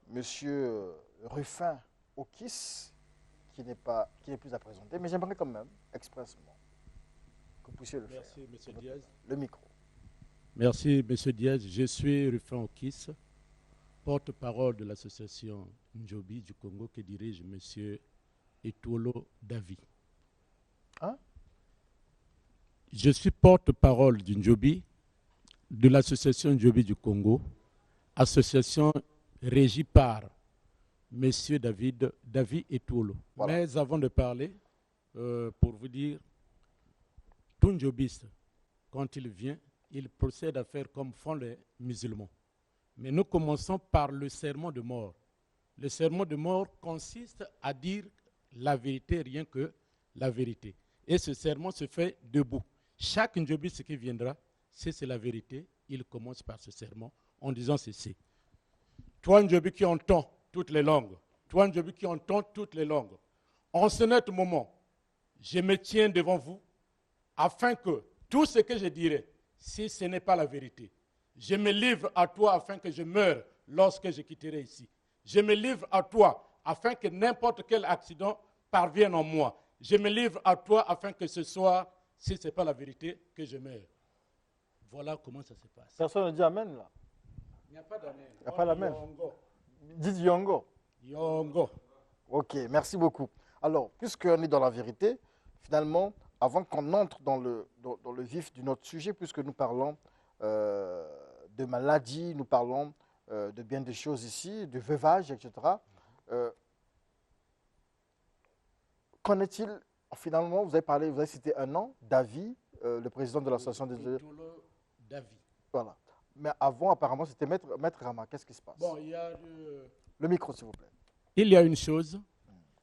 Monsieur Ruffin Okis, qui n'est plus à présenter, mais j'aimerais quand même, expressement, que vous puissiez le faire. Merci, M. Diaz. Le micro. Merci, M. Diaz. Je suis Ruffin Okis, porte-parole de l'association Njobi du Congo que dirige M. Etouolo Davi. Hein? Je suis porte-parole du Njobi, de l'association Njobi du Congo, association régie par M. David Etouolo. Voilà. Mais avant de parler, pour vous dire, tout Njobiste, quand il vient, il procède à faire comme font les musulmans. Mais nous commençons par le serment de mort. Le serment de mort consiste à dire la vérité, rien que la vérité. Et ce serment se fait debout. Chaque Njobiste qui viendra, si c'est la vérité, il commence par ce serment en disant ceci. Toi, Njobi, qui entends toutes les langues, toi, Njobi, qui entends toutes les langues, en ce net moment, je me tiens devant vous afin que tout ce que je dirai, si ce n'est pas la vérité, je me livre à toi afin que je meure lorsque je quitterai ici. Je me livre à toi afin que n'importe quel accident parvienne en moi. Je me livre à toi afin que ce soit, si ce n'est pas la vérité, que je meure. Voilà comment ça se passe. Personne ne dit Amen là. Il n'y a pas d'amen. Il n'y a pas d'amen. Dites Yongo. Yongo. Ok, merci beaucoup. Alors, puisqu'on est dans la vérité, finalement, avant qu'on entre dans le vif de notre sujet, puisque nous parlons de maladies, nous parlons de bien des choses ici, de veuvage, etc. Qu'en est-il, finalement, vous avez cité un nom, David, le président de l'association des... David. Voilà. Mais avant, apparemment, c'était Maître Rama. Qu'est-ce qui se passe? Bon, il y a le micro, s'il vous plaît. Il y a une chose,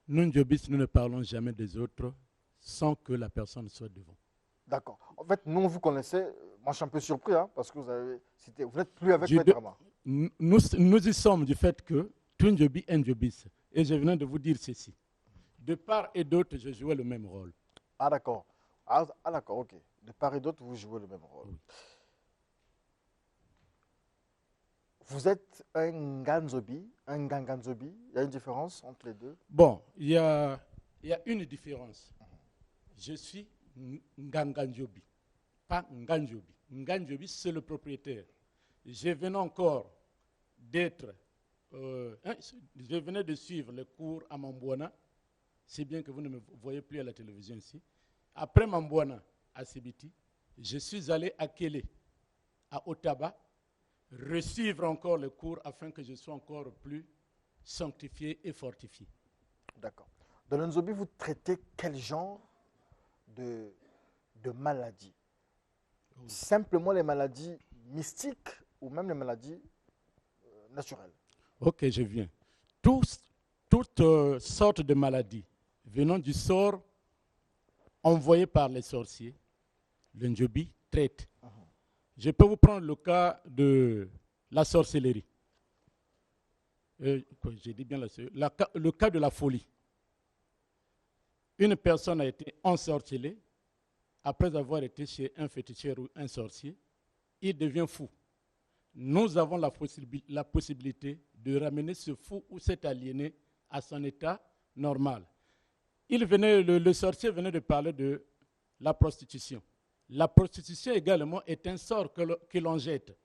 nous, Njobis, nous ne parlons jamais des autres sans que la personne soit devant. D'accord. En fait, nous, on vous connaissait. Moi, je suis un peu surpris, hein, parce que vous n'êtes plus avec Maître Rama. Nous y sommes du fait que tout Njobi est Njobis. Et je venais de vous dire ceci. De part et d'autre, je jouais le même rôle. Ah, d'accord. Ah, d'accord, ok. De part et d'autre, vous jouez le même rôle. Oui. Vous êtes un Nganzobi, un Nganganzobi. Il y a une différence entre les deux? Bon, il y a une différence. Je suis Nganganjobi, pas Nganjobi. Nganjobi, c'est le propriétaire. Je venais encore d'être... je venais de suivre les cours à Mambouana. C'est bien que vous ne me voyez plus à la télévision ici. Après Mambouana, à Sibiti, je suis allé à Kélé, à Otaba, resuivre encore les cours afin que je sois encore plus sanctifié et fortifié. D'accord. Dans le Nzobi, vous traitez quel genre de maladies? Oui. Simplement les maladies mystiques ou même les maladies naturelles? Ok, je viens. Toutes sortes de maladies venant du sort envoyé par les sorciers, le Njobi traite. Je peux vous prendre le cas de la sorcellerie. J'ai dit bien le cas de la folie. Une personne a été ensorcelée après avoir été chez un féticheur ou un sorcier. Il devient fou. Nous avons la possibilité de ramener ce fou ou cet aliéné à son état normal. Le sorcier venait de parler de la prostitution. La prostitution également est un sort que l'on jette.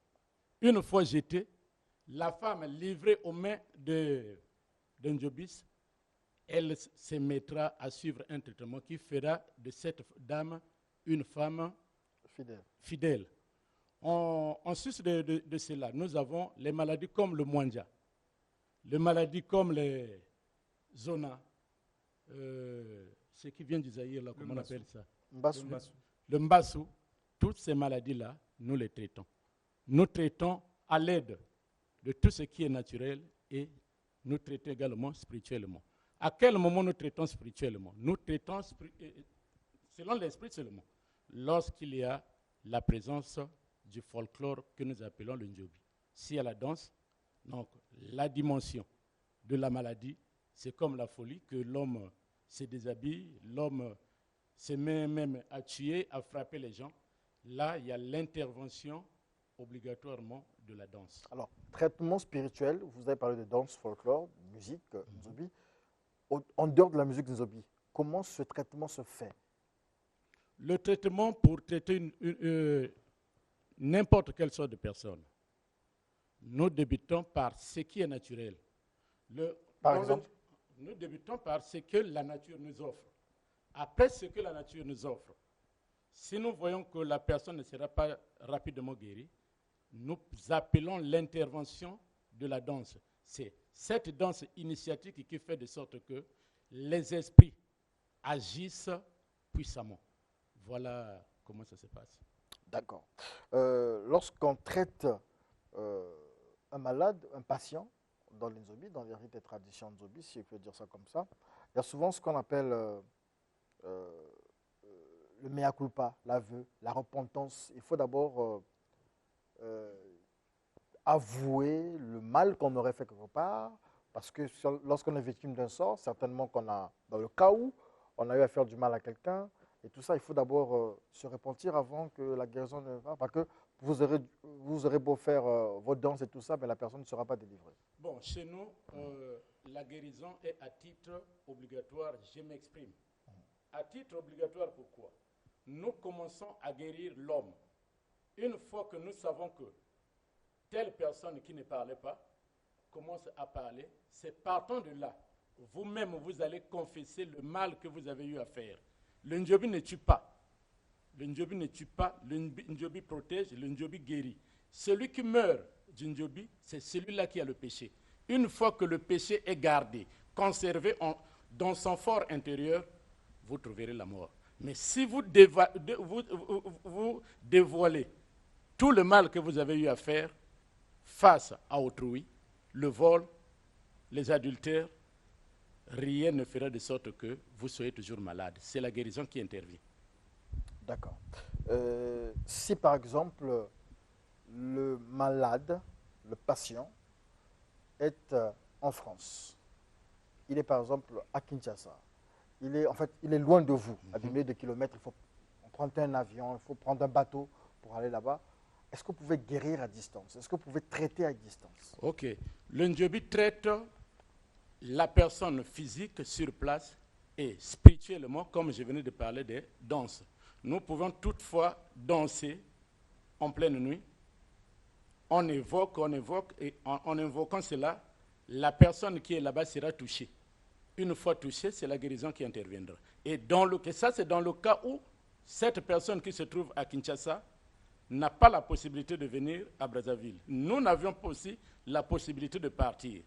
Une fois jeté, la femme livrée aux mains d'un Njobis, elle se mettra à suivre un traitement qui fera de cette dame une femme fidèle. En sus de cela, nous avons les maladies comme le Mwanja, les maladies comme les Zona, ce qui vient du Zaïre, là, comment on appelle ça? Le Mbassou. Toutes ces maladies-là, nous les traitons. Nous traitons à l'aide de tout ce qui est naturel et nous traitons également spirituellement. À quel moment nous traitons spirituellement? Nous traitons selon l'esprit seulement, lorsqu'il y a la présence du folklore que nous appelons le Njobi. S'il y a la danse, donc la dimension de la maladie, c'est comme la folie, que l'homme se déshabille, l'homme se met même à tuer, à frapper les gens. Là, il y a l'intervention obligatoirement de la danse. Alors, traitement spirituel, vous avez parlé de danse, folklore, musique, Nzobi. En dehors de la musique Nzobi, comment ce traitement se fait? Le traitement pour traiter n'importe quelle sorte de personne, nous débutons par ce qui est naturel. Par exemple? Nous débutons par ce que la nature nous offre. Après ce que la nature nous offre, si nous voyons que la personne ne sera pas rapidement guérie, nous appelons l'intervention de la danse. C'est cette danse initiatique qui fait de sorte que les esprits agissent puissamment. Voilà comment ça se passe. D'accord. Lorsqu'on traite un malade, un patient, dans les Nzobi, dans les rites et traditions Nzobi, si je peux dire ça comme ça, il y a souvent ce qu'on appelle le mea culpa, l'aveu, la repentance. Il faut d'abord avouer le mal qu'on aurait fait quelque part, parce que lorsqu'on est victime d'un sort, certainement qu'on a, dans le cas où on a eu à faire du mal à quelqu'un, et tout ça, il faut d'abord se repentir avant que la guérison ne va, parce que vous aurez beau faire vos danses et tout ça, mais la personne ne sera pas délivrée. Bon, chez nous, la guérison est à titre obligatoire, je m'exprime. À titre obligatoire, pourquoi? Nous commençons à guérir l'homme. Une fois que nous savons que telle personne qui ne parlait pas commence à parler, c'est partant de là, vous-même, vous allez confesser le mal que vous avez eu à faire. Le Njobi ne tue pas. Le Njobi ne tue pas, le Njobi protège, le Njobi guérit. Celui qui meurt du Njobi, c'est celui-là qui a le péché. Une fois que le péché est gardé, conservé dans son fort intérieur, vous trouverez la mort. Mais si vous dévoilez tout le mal que vous avez eu à faire face à autrui, le vol, les adultères, rien ne fera de sorte que vous soyez toujours malade. C'est la guérison qui intervient. D'accord. Si par exemple, le malade, le patient, est en France, il est par exemple à Kinshasa, il est loin de vous, à des milliers de kilomètres, il faut prendre un avion, il faut prendre un bateau pour aller là-bas. Est-ce que vous pouvez guérir à distance? Est-ce que vous pouvez traiter à distance? Ok. Le Njobi traite la personne physique sur place et spirituellement, comme je venais de parler des danses. Nous pouvons toutefois danser en pleine nuit. On évoque, et en invoquant cela, la personne qui est là-bas sera touchée. Une fois touchée, c'est la guérison qui interviendra. Et ça, c'est dans le cas où cette personne qui se trouve à Kinshasa n'a pas la possibilité de venir à Brazzaville. Nous n'avions pas aussi la possibilité de partir.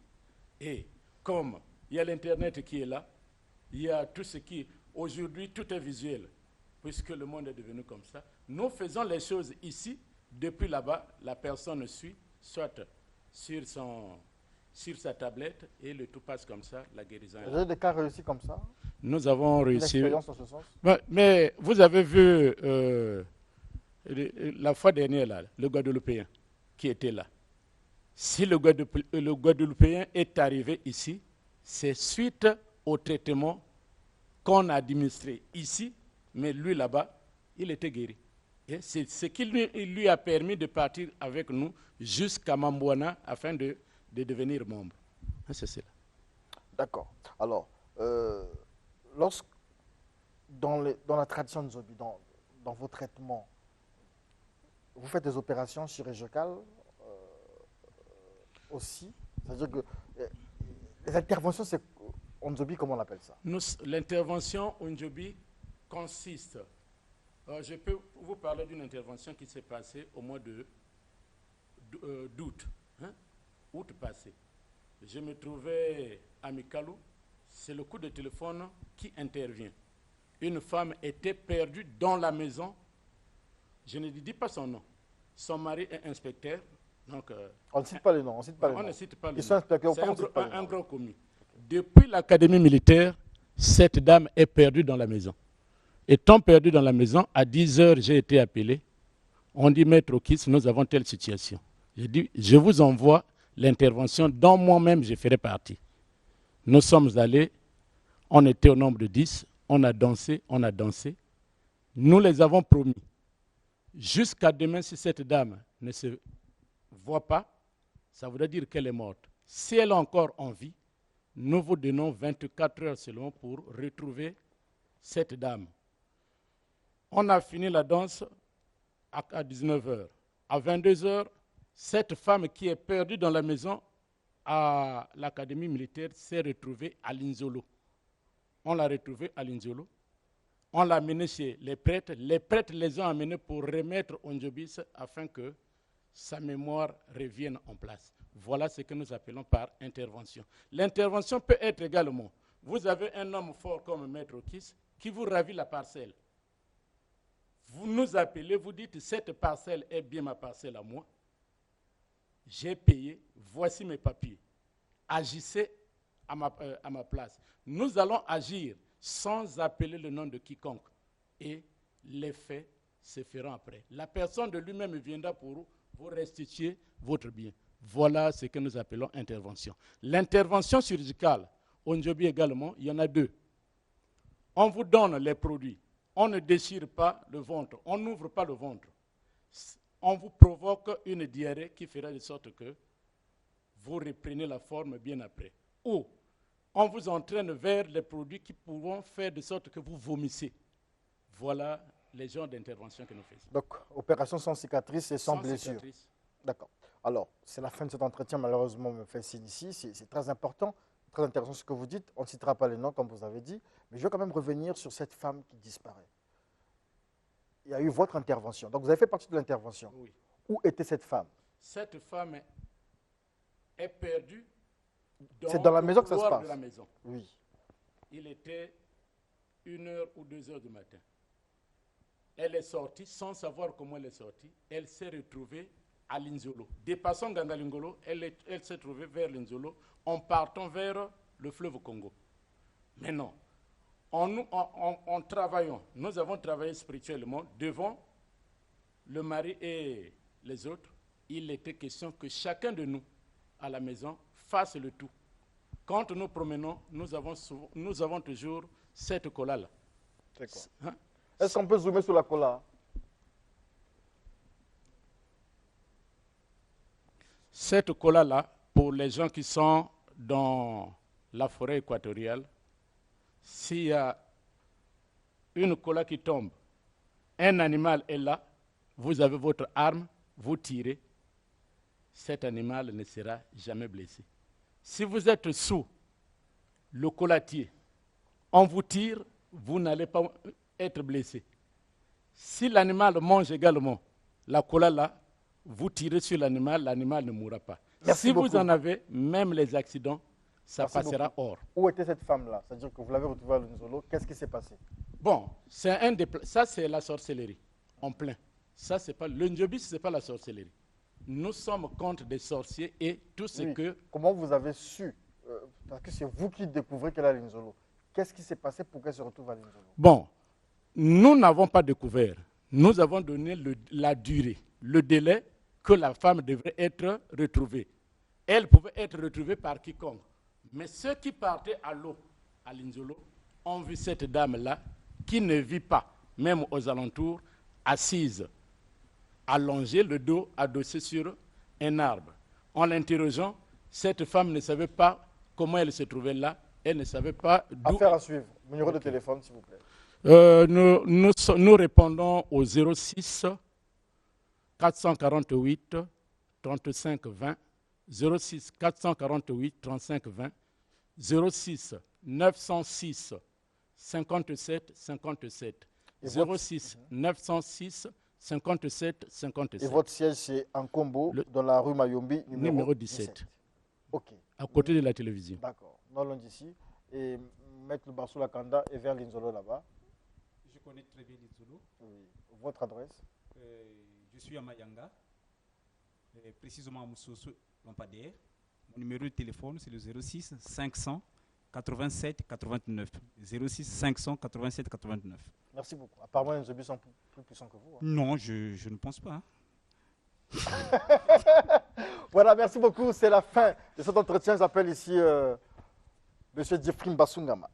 Et comme il y a l'Internet qui est là, il y a tout ce qui... Aujourd'hui, tout est visuel, puisque le monde est devenu comme ça. Nous faisons les choses ici, depuis là-bas, la personne suit, soit sur sa tablette, et le tout passe comme ça, la guérison est là. Vous avez des cas réussis comme ça? Nous avons réussi... Une expérience en ce sens? Mais vous avez vu... la fois dernière, là, le Guadeloupéen qui était là. Si le Guadeloupéen est arrivé ici, c'est suite au traitement qu'on a administré ici, mais lui là-bas, il était guéri. Et c'est ce qui lui a permis de partir avec nous jusqu'à Mambouana afin de devenir membre. C'est cela. D'accord. Alors, dans la tradition de Nzobi, dans vos traitements, vous faites des opérations chirurgicales aussi. C'est-à-dire que les interventions, c'est en Nzobi, comment on appelle ça? L'intervention en Nzobi consiste. Je peux vous parler d'une intervention qui s'est passée au mois d'août. Août passé. Je me trouvais à Mikalou. C'est le coup de téléphone qui intervient. Une femme était perdue dans la maison. Je ne dis pas son nom. Son mari est inspecteur. Donc, On ne cite pas les noms. On ne cite pas les on noms. ne cite pas les Ils sont noms. inspecteurs. C'est Pourquoi on ne cite pas les un noms? grand commis. Depuis l'académie militaire, cette dame est perdue dans la maison. Étant perdue dans la maison, à 10 heures, j'ai été appelé. On dit, Maître Okis, nous avons telle situation. J'ai dit, je vous envoie l'intervention dont moi-même je ferai partie. Nous sommes allés, on était au nombre de 10, on a dansé, on a dansé. Nous les avons promis. Jusqu'à demain, si cette dame ne se voit pas, ça voudrait dire qu'elle est morte. Si elle est encore en vie, nous vous donnons 24 heures seulement pour retrouver cette dame. On a fini la danse à 19 heures. À 22 heures, cette femme qui est perdue dans la maison à l'académie militaire s'est retrouvée à Linzolo. On l'a retrouvée à Linzolo. On l'a amenée chez les prêtres. Les prêtres les ont amenés pour remettre Onjobis afin que sa mémoire revienne en place. Voilà ce que nous appelons par intervention. L'intervention peut être également, vous avez un homme fort comme Maître Okis qui vous ravit la parcelle. Vous nous appelez, vous dites, cette parcelle est bien ma parcelle à moi. J'ai payé, voici mes papiers. Agissez à ma place. Nous allons agir sans appeler le nom de quiconque. Et les faits se feront après. La personne de lui-même viendra pour vous restituer votre bien. Voilà ce que nous appelons intervention. L'intervention chirurgicale, au Ndjobi également, il y en a deux. On vous donne les produits. On ne déchire pas le ventre. On n'ouvre pas le ventre. On vous provoque une diarrhée qui fera de sorte que vous reprenez la forme bien après. Ou on vous entraîne vers les produits qui pourront faire de sorte que vous vomissez. Voilà les genres d'intervention que nous faisons. Donc, opération sans cicatrice et sans blessure. Cicatrice. D'accord. Alors, c'est la fin de cet entretien, malheureusement, on me fait signe ici. C'est très important, très intéressant ce que vous dites. On ne citera pas les noms, comme vous avez dit. Mais je veux quand même revenir sur cette femme qui disparaît. Il y a eu votre intervention. Donc, vous avez fait partie de l'intervention. Oui. Où était cette femme? Cette femme est perdue C'est dans la le maison que ça se couloir passe. de la maison. Oui. Il était 1h ou 2h du matin. Elle est sortie sans savoir comment elle est sortie. Elle s'est retrouvée à Linzolo. Dépassant Gangalingolo, elle s'est trouvée vers Linzolo en partant vers le fleuve Congo. Mais non, en travaillant, nous avons travaillé spirituellement devant le mari et les autres. Il était question que chacun de nous, à la maison, fasse le tout. Quand nous promenons, nous avons toujours cette cola-là. D'accord. Hein? Est-ce qu'on peut zoomer sur la cola? Cette cola-là, pour les gens qui sont dans la forêt équatoriale, s'il y a une cola qui tombe, un animal est là, vous avez votre arme, vous tirez, cet animal ne sera jamais blessé. Si vous êtes sous le colatier, on vous tire, vous n'allez pas être blessé. Si l'animal mange également la cola là, vous tirez sur l'animal, l'animal ne mourra pas. Merci si beaucoup. vous en avez, même les accidents, ça Merci passera beaucoup. hors. Où était cette femme-là? C'est-à-dire que vous l'avez retrouvée à Lunzolo. Qu'est-ce qui s'est passé? Bon, ça c'est la sorcellerie, en plein. Ça c'est pas le Ndjobi, c'est pas la sorcellerie. Nous sommes contre des sorciers et tout ce Oui. que... Comment vous avez su? Parce que c'est vous qui découvrez qu'elle est à Linzolo. Qu'est-ce qui s'est passé pour qu'elle se retrouve à Linzolo? Bon, nous n'avons pas découvert. Nous avons donné la durée, le délai que la femme devrait être retrouvée. Elle pouvait être retrouvée par quiconque. Mais ceux qui partaient à l'eau, à Linzolo, ont vu cette dame-là qui ne vit pas, même aux alentours, assise, allongée, le dos adossé sur un arbre. En l'interrogeant, cette femme ne savait pas comment elle se trouvait là. Elle ne savait pas d'où... Affaire à suivre. Numéro de téléphone, s'il vous plaît. Nous répondons au 06 448 35 20, 06 448 35 20, 06 906 57 57, 06 906 57 57. Et votre siège, c'est en Combo, dans la rue Mayombi, numéro 17. Ok. À côté de la télévision. D'accord. Non loin d'ici. Et Maître Barsou Lakanda est vers Linzolo là-bas. Je connais très bien Linzolo. Oui. Votre adresse? Je suis à Mayanga. précisément à Moussoso Lampadaire. Mon numéro de téléphone, c'est le 06 500 87 89. 06 500 87 89. Merci beaucoup. Apparemment, les obus sont plus puissants que vous. Hein. Non, je ne pense pas. Voilà, merci beaucoup. C'est la fin de cet entretien. J'appelle ici M. Jeffrey Basungama.